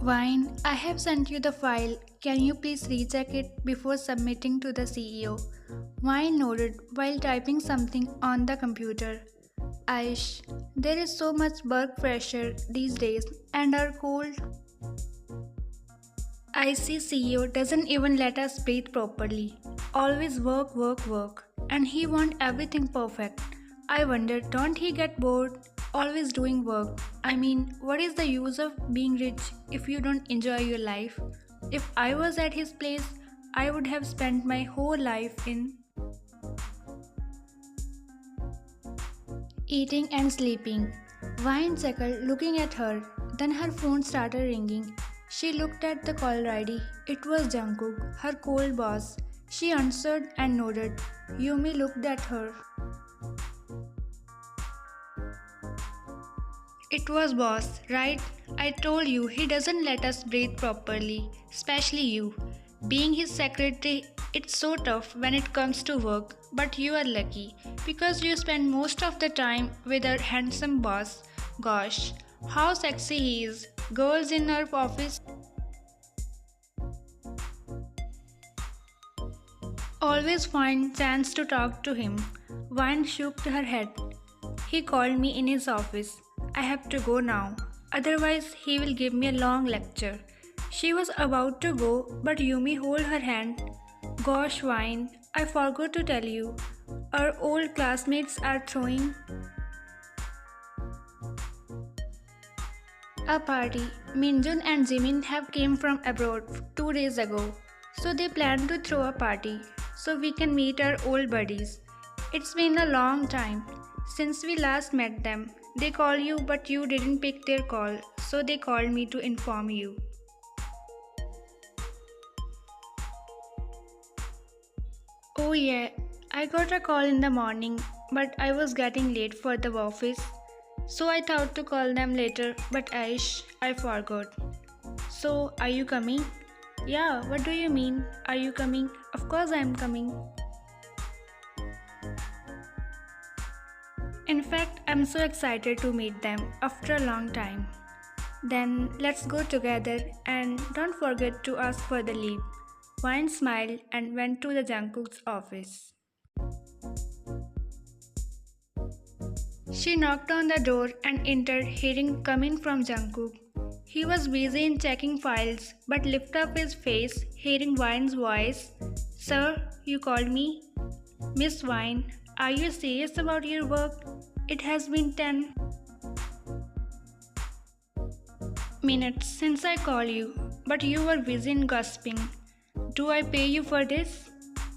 Vine, I have sent you the file. Can you please recheck it before submitting to the CEO? Vine nodded while typing something on the computer. Aish, there is so much work pressure these days and our cold ICCO doesn't even let us breathe properly. Always work, work, work. And he wants everything perfect. I wonder, don't he get bored? Always doing work. I mean, what is the use of being rich if you don't enjoy your life? If I was at his place, I would have spent my whole life in eating and sleeping. Vine chuckled, looking at her. Then her phone started ringing. She looked at the caller ID. It was Jungkook, her cold boss. She answered and nodded. Yumi looked at her. It was boss, right? I told you he doesn't let us breathe properly, especially you. Being his secretary, it's so tough when it comes to work, but you are lucky because you spend most of the time with our handsome boss. Gosh, how sexy he is. Girls in our office always find chance to talk to him. Vine shook her head. He called me in his office. I have to go now. Otherwise, he will give me a long lecture. She was about to go, but Yumi held her hand. Gosh, Vine, I forgot to tell you. Our old classmates are throwing a party. Minjun and Jiminff have came from abroad 2 days ago. So they plan to throw a party so we can meet our old buddies. It's been a long time since we last met them. They called you but you didn't pick their call, so they called me to inform you. Oh yeah, I got a call in the morning, but I was getting late for the office. So I thought to call them later, but Aish, I forgot. So, are you coming? Yeah, what do you mean? Are you coming? Of course I'm coming. In fact, I'm so excited to meet them after a long time. Then let's go together and don't forget to ask for the leave. Vine smiled and went to the Jungkook's office. She knocked on the door and entered, hearing coming from Jungkook. He was busy in checking files but lifted up his face, hearing Vine's voice. Sir, you called me? Miss Vine, are you serious about your work? It has been 10 minutes since I called you, but you were busy in gossiping. Do I pay you for this?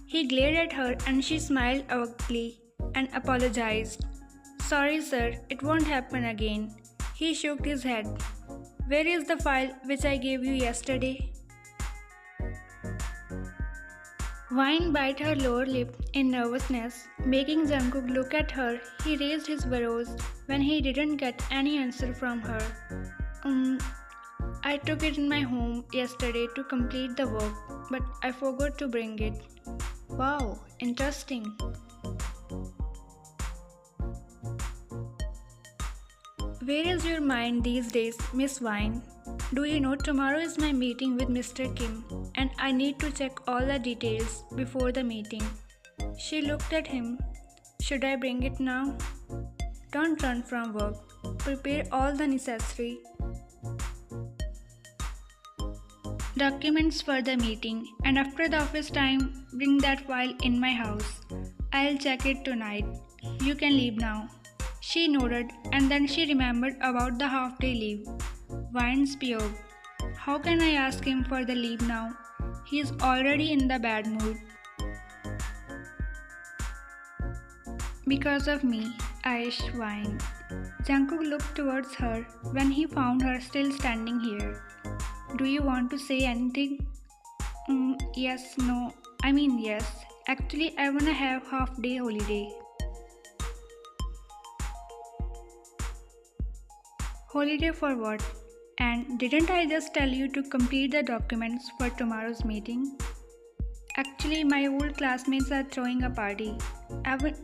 He glared at her and she smiled ugly and apologized. Sorry sir, it won't happen again. He shook his head. Where is the file which I gave you yesterday? Vine bit her lower lip in nervousness, making Jungkook look at her. He raised his brows when he didn't get any answer from her. I took it in my home yesterday to complete the work, but I forgot to bring it. Wow, interesting. Where is your mind these days, Miss Vine? Do you know tomorrow is my meeting with Mr. Kim and I need to check all the details before the meeting. She looked at him. Should I bring it now? Don't run from work. Prepare all the necessary documents for the meeting and after the office time, bring that file in my house. I'll check it tonight. You can leave now. She nodded and then she remembered about the half-day leave. Vine spewed. How can I ask him for the leave now? He is already in the bad mood. Because of me, Aish whined. Jungkook looked towards her when he found her still standing here. Do you want to say anything? Yes, no. I mean yes. Actually, I wanna have half-day holiday. Holiday for what? And didn't I just tell you to complete the documents for tomorrow's meeting? Actually, my old classmates are throwing a party.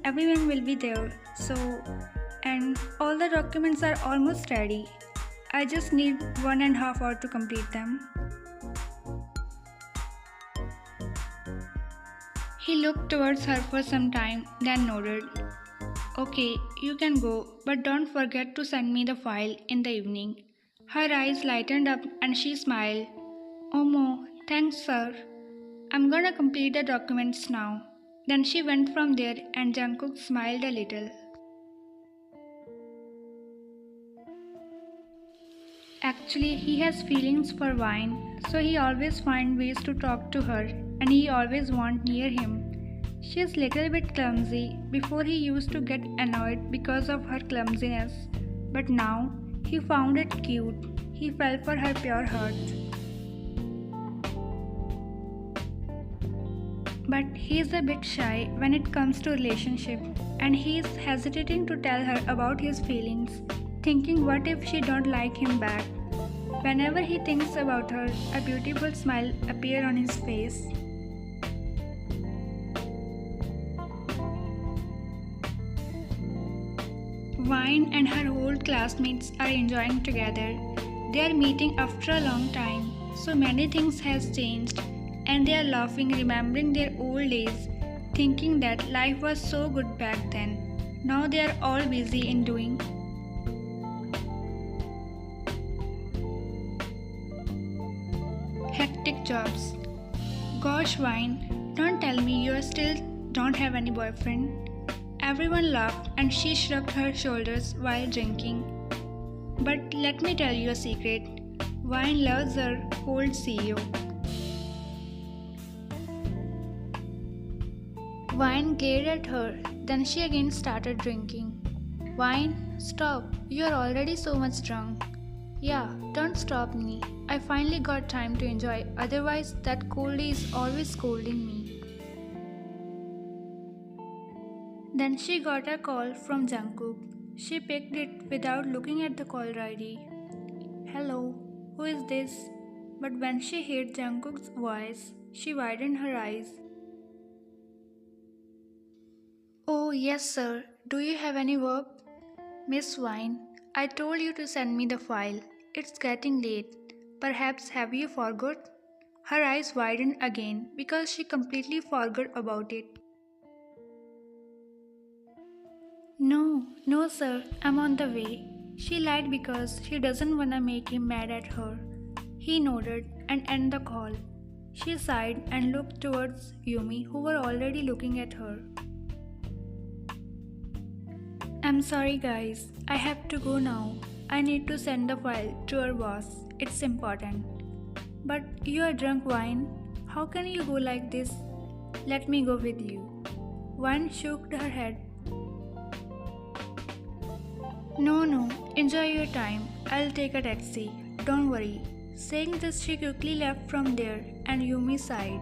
Everyone will be there, and all the documents are almost ready. I just need 1.5 hours to complete them. He looked towards her for some time, then nodded. Okay, you can go, but don't forget to send me the file in the evening. Her eyes lightened up and she smiled. Oh, thanks, sir. I'm gonna complete the documents now. Then she went from there and Jungkook smiled a little. Actually, he has feelings for wine, so he always finds ways to talk to her and he always wants near him. She is little bit clumsy. Before he used to get annoyed because of her clumsiness, but now he found it cute. He fell for her pure heart. But he is a bit shy when it comes to relationship and he is hesitating to tell her about his feelings, thinking what if she don't like him back. Whenever he thinks about her, a beautiful smile appears on his face. Vine and her old classmates are enjoying together. They are meeting after a long time, so many things has changed and they are laughing remembering their old days, thinking that life was so good back then. Now they are all busy in doing hectic jobs. Gosh, Vine, don't tell me you still don't have any boyfriend. Everyone laughed and she shrugged her shoulders while drinking. But let me tell you a secret. Vine loves her old CEO. Vine glared at her, then she again started drinking. Vine, stop. You are already so much drunk. Yeah, don't stop me. I finally got time to enjoy, otherwise that Goldie is always scolding me. Then she got a call from Jungkook. She picked it without looking at the caller ID. Hello, who is this? But when she heard Jungkook's voice, she widened her eyes. Oh, yes, sir. Do you have any work? Miss Vine, I told you to send me the file. It's getting late. Perhaps have you forgot? Her eyes widened again because she completely forgot about it. No, sir, I'm on the way. She lied because she doesn't wanna make him mad at her. He nodded and ended the call. She sighed and looked towards Yumi, who were already looking at her. I'm sorry, guys. I have to go now. I need to send the file to our boss. It's important. But you are drunk, Wine. How can you go like this? Let me go with you. Wine shook her head. No. Enjoy your time. I'll take a taxi. Don't worry. Saying this, she quickly left from there and Yumi sighed.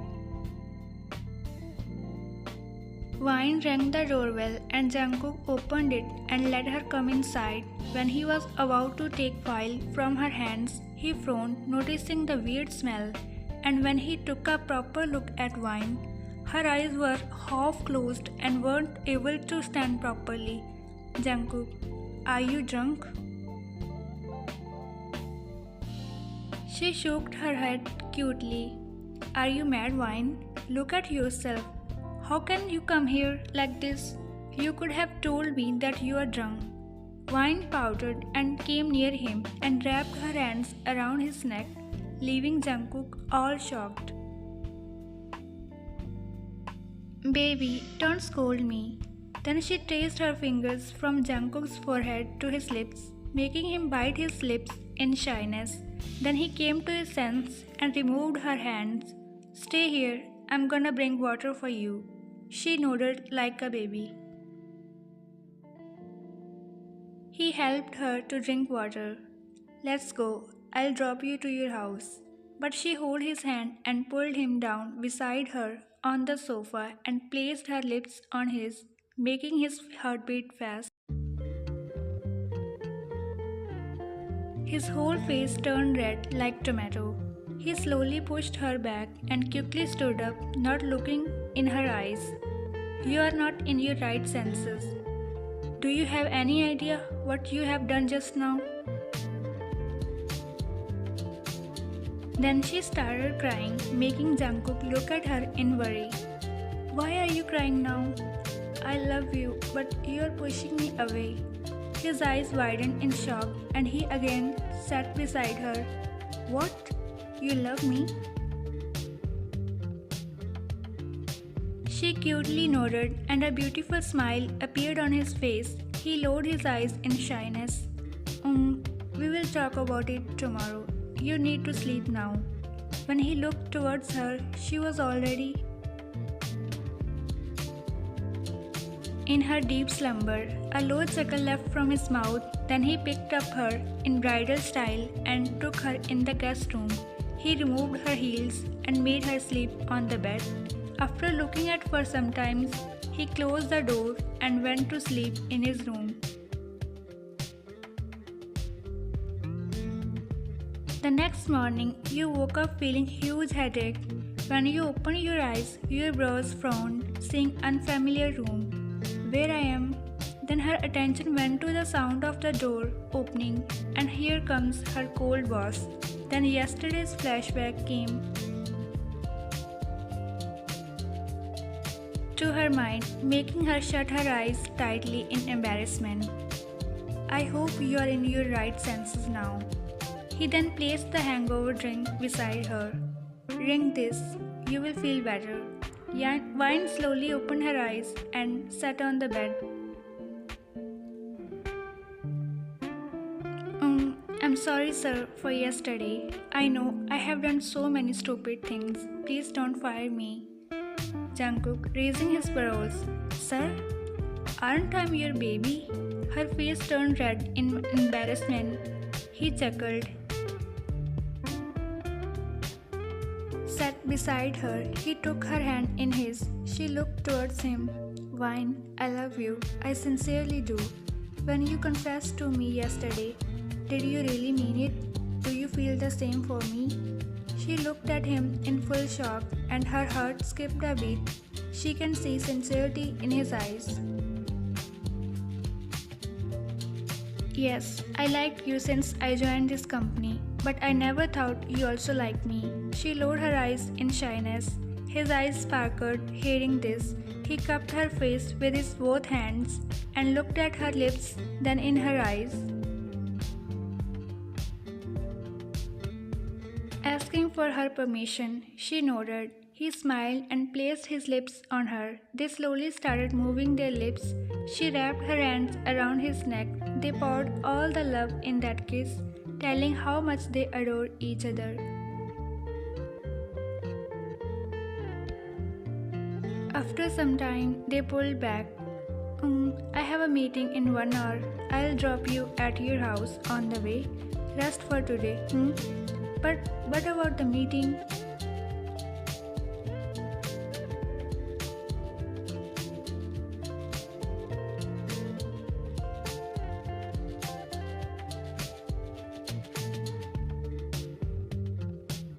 Vine rang the doorbell and Jungkook opened it and let her come inside. When he was about to take file from her hands, he frowned, noticing the weird smell, and when he took a proper look at Vine, her eyes were half closed and weren't able to stand properly. Jungkook, are you drunk? She shook her head cutely. Are you mad, Vine? Look at yourself. How can you come here like this? You could have told me that you are drunk. Vine pouted and came near him and wrapped her hands around his neck, leaving Jungkook all shocked. Baby, don't scold me. Then she traced her fingers from Jungkook's forehead to his lips, making him bite his lips in shyness. Then he came to his sense and removed her hands. Stay here, I'm gonna bring water for you. She nodded like a baby. He helped her to drink water. Let's go, I'll drop you to your house. But she held his hand and pulled him down beside her on the sofa and placed her lips on his, making his heartbeat fast. His whole face turned red like tomato. He slowly pushed her back and quickly stood up, not looking in her eyes. You are not in your right senses. Do you have any idea what you have done just now? Then she started crying, making Jungkook look at her in worry. Why are you crying now? I love you, but you are pushing me away. His eyes widened in shock and he again sat beside her. What? You love me? She cutely nodded and a beautiful smile appeared on his face. He lowered his eyes in shyness. We will talk about it tomorrow. You need to sleep now. When he looked towards her, she was already in her deep slumber. A low chuckle left from his mouth. Then he picked up her in bridal style and took her in the guest room. He removed her heels and made her sleep on the bed. After looking at her for some time, he closed the door and went to sleep in his room. The next morning, you woke up feeling huge headache. When you opened your eyes, your brows frowned, seeing unfamiliar room. Where I am? Then her attention went to the sound of the door opening, and here comes her cold boss. Then yesterday's flashback came to her mind, making her shut her eyes tightly in embarrassment. I hope you are in your right senses now. He then placed the hangover drink beside her. Drink this, you will feel better. Wine slowly opened her eyes and sat on the bed. I'm sorry, sir, for yesterday. I know I have done so many stupid things. Please don't fire me. Jungkook, raising his brows. Sir? Aren't I your baby? Her face turned red in embarrassment. He chuckled. Sat beside her. He took her hand in his. She looked towards him. Wine, I love you. I sincerely do. When you confessed to me yesterday, did you really mean it? Do you feel the same for me? She looked at him in full shock and her heart skipped a beat. She can see sincerity in his eyes. Yes, I liked you since I joined this company, but I never thought you also liked me. She lowered her eyes in shyness. His eyes sparkled hearing this. He cupped her face with his both hands and looked at her lips, then in her eyes. Asking for her permission, she nodded. He smiled and placed his lips on her. They slowly started moving their lips. She wrapped her hands around his neck. They poured all the love in that kiss, telling how much they adored each other. After some time, they pulled back. I have a meeting in 1 hour. I'll drop you at your house on the way. Rest for today, But what about the meeting?